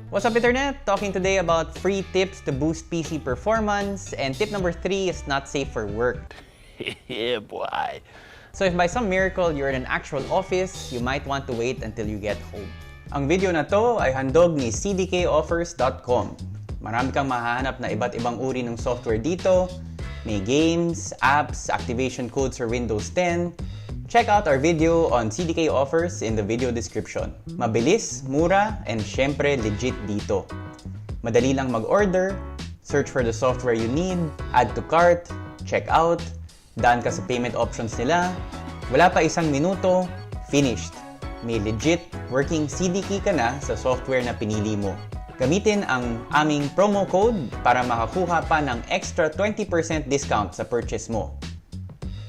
What's up, Internet? Talking today about free tips to boost PC performance, and tip number 3 is not safe for work. Yeah, boy. So if by some miracle you're in an actual office, you might want to wait until you get home. Ang video na to ay handog ni cdkoffers.com. Marami kang mahahanap na iba't ibang uri ng software dito. May games, apps, activation codes for Windows 10. Check out our video on CDK offers in the video description. Mabilis, mura, and syempre legit dito. Madali lang mag-order, search for the software you need, add to cart, check out, daan ka sa payment options nila, wala pa isang minuto, finished. May legit working CD key ka na sa software na pinili mo. Gamitin ang aming promo code para makakuha pa ng extra 20% discount sa purchase mo.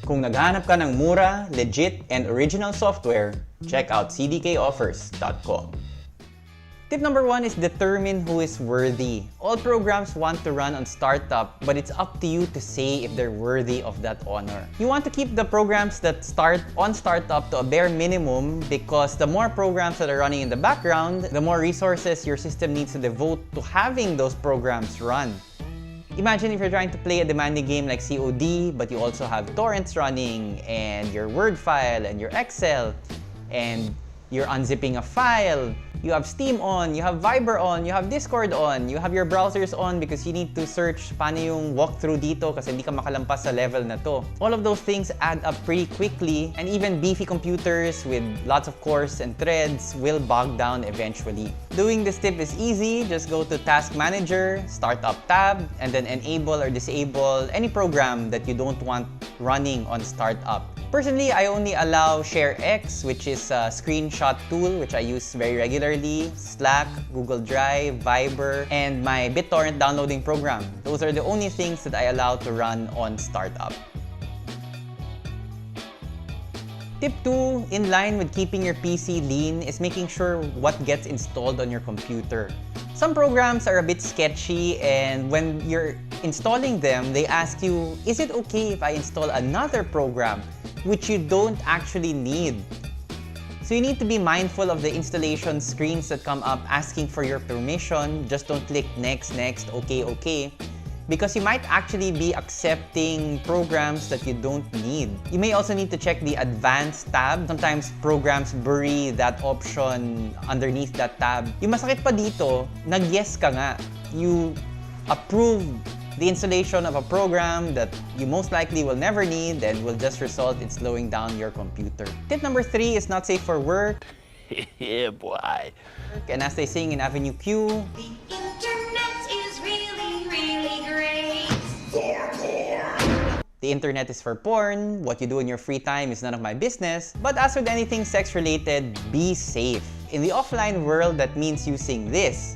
Kung naghahanap ka ng mura, legit, and original software, check out cdkoffers.com. Tip number 1 is determine who is worthy. All programs want to run on startup, but it's up to you to say if they're worthy of that honor. You want to keep the programs that start on startup to a bare minimum because the more programs that are running in the background, the more resources your system needs to devote to having those programs run. Imagine if you're trying to play a demanding game like COD, but you also have torrents running, and your Word file, and your Excel, and you're unzipping a file. You have Steam on, you have Viber on, you have Discord on, you have your browsers on because you need to search paano yung walkthrough dito kasi hindi ka makalampas sa level na to. All of those things add up pretty quickly, and even beefy computers with lots of cores and threads will bog down eventually. Doing this tip is easy. Just go to Task Manager, Startup tab, and then enable or disable any program that you don't want running on startup. Personally, I only allow ShareX, which is a screenshot tool which I use very regularly, Slack, Google Drive, Viber, and my BitTorrent downloading program. Those are the only things that I allow to run on startup. Tip 2, in line with keeping your PC lean, is making sure what gets installed on your computer. Some programs are a bit sketchy, and when you're installing them, they ask you, is it okay if I install another program which you don't actually need? So you need to be mindful of the installation screens that come up asking for your permission. Just don't click next, next, okay, okay, because you might actually be accepting programs that you don't need. You may also need to check the Advanced tab. Sometimes programs bury that option underneath that tab. Yung masakit pa dito, nag-yes ka nga. You approve the installation of a program that you most likely will never need and will just result in slowing down your computer. Tip number 3 is not safe for work. Yeah, boy. And as they sing in Avenue Q, The internet is really, really great. the internet is for porn, what you do in your free time is none of my business. But as with anything sex-related, be safe. In the offline world, that means using this.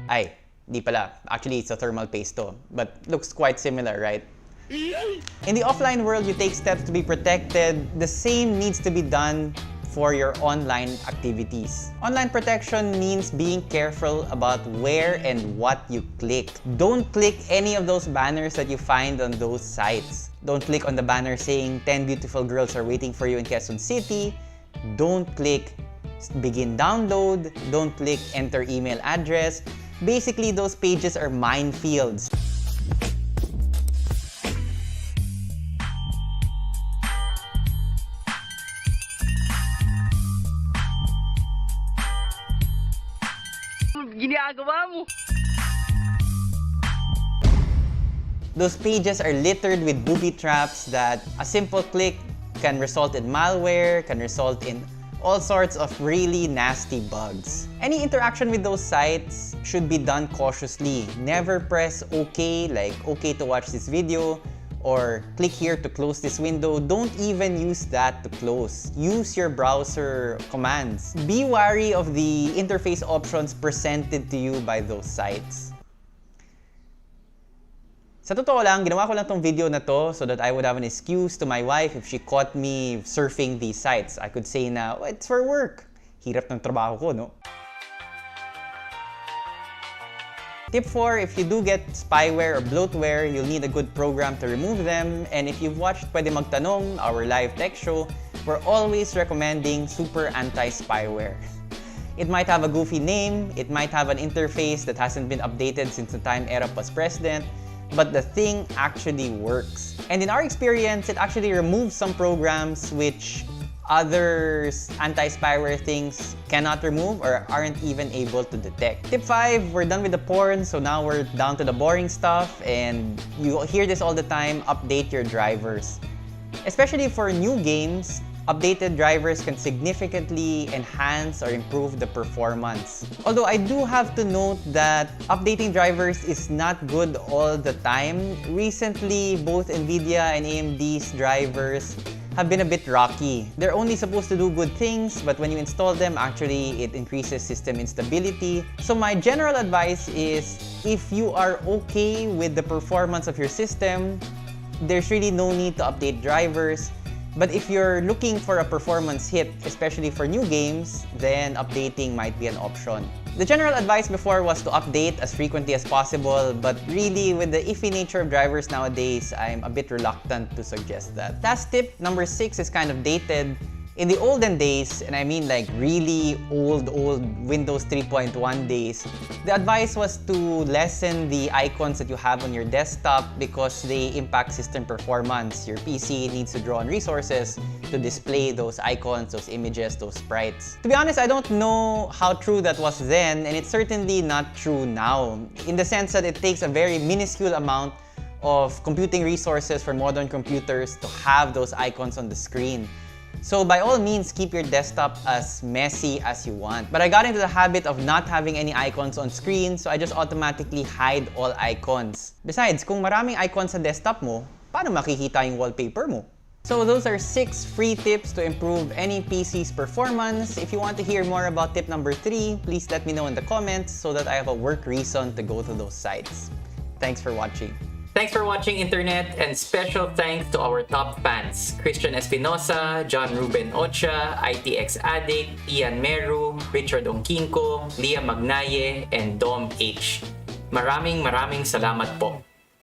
Ay, di pala. Actually, it's a thermal paste to, but looks quite similar, right? In the offline world, you take steps to be protected. The same needs to be done for your online activities. Online protection means being careful about where and what you click. Don't click any of those banners that you find on those sites. Don't click on the banner saying 10 beautiful girls are waiting for you in Quezon City. Don't click begin download. Don't click enter email address. Basically, those pages are minefields. Ginagawa mo? Those pages are littered with booby traps that a simple click can result in malware, can result in all sorts of really nasty bugs. Any interaction with those sites should be done cautiously. Never press OK, like OK to watch this video, or click here to close this window. Don't even use that to close. Use your browser commands. Be wary of the interface options presented to you by those sites. Sa totoo lang, ginawa ko lang tong video na to so that I would have an excuse to my wife if she caught me surfing these sites. I could say na, oh, it's for work. Hirap ng trabaho ko, no? Tip 4, if you do get spyware or bloatware, you'll need a good program to remove them. And if you've watched Pwede Magtanong, our live tech show, we're always recommending Super Anti-Spyware. It might have a goofy name, it might have an interface that hasn't been updated since the time Erap was president, but the thing actually works. And in our experience, it actually removes some programs which other anti-spyware things cannot remove or aren't even able to detect. Tip 5, we're done with the porn, so now we're down to the boring stuff, and you hear this all the time, update your drivers. Especially for new games, updated drivers can significantly enhance or improve the performance. Although I do have to note that updating drivers is not good all the time. Recently, both Nvidia and AMD's drivers have been a bit rocky. They're only supposed to do good things, but when you install them, actually it increases system instability. So my general advice is, if you are okay with the performance of your system, there's really no need to update drivers. But if you're looking for a performance hit, especially for new games, then updating might be an option. The general advice before was to update as frequently as possible, but really with the iffy nature of drivers nowadays, I'm a bit reluctant to suggest that. Last tip, number 6, is kind of dated. In the olden days, and I mean like really old Windows 3.1 days, the advice was to lessen the icons that you have on your desktop because they impact system performance. Your PC needs to draw on resources to display those icons, those images, those sprites. To be honest, I don't know how true that was then, and it's certainly not true now, in the sense that it takes a very minuscule amount of computing resources for modern computers to have those icons on the screen. So by all means, keep your desktop as messy as you want. But I got into the habit of not having any icons on screen, so I just automatically hide all icons. Besides, kung maraming icons sa desktop mo, paano makikita yung wallpaper mo? So those are 6 free tips to improve any PC's performance. If you want to hear more about tip number 3, please let me know in the comments so that I have a work reason to go to those sites. Thanks for watching. Thanks for watching, Internet, and special thanks to our top fans, Christian Espinosa, John Ruben Ocha, ITX Addict, Ian Meru, Richard Ongkinko, Leah Magnaye, and Dom H. Maraming salamat po.